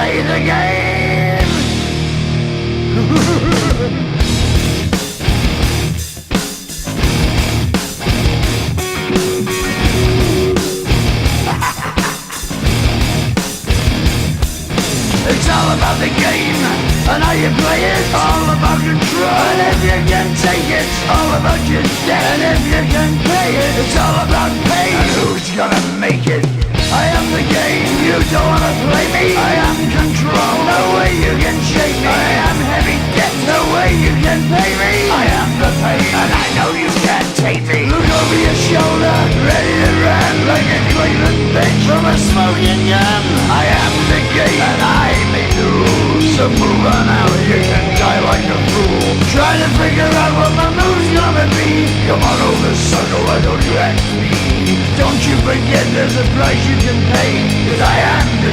play the game. It's all about the game and how you play it. All about control, and if you can take it, it's all about your debt. And if you can pay it, it's all about pain. And who's gonna make it? I am the game, you don't wanna play me. I am control, no way you can shake me. I am heavy debt, no way you can pay me. I am the pain, and I know you can't take me. Look over your shoulder, ready to run like a Cleveland bitch from a smoking gun. I am the game, and I may lose. So move on out, you can die like a fool. Try to figure out what my move's gonna be. Come on over, sucker, why don't you ask me? Don't you forget there's a price you can pay, 'cause I am the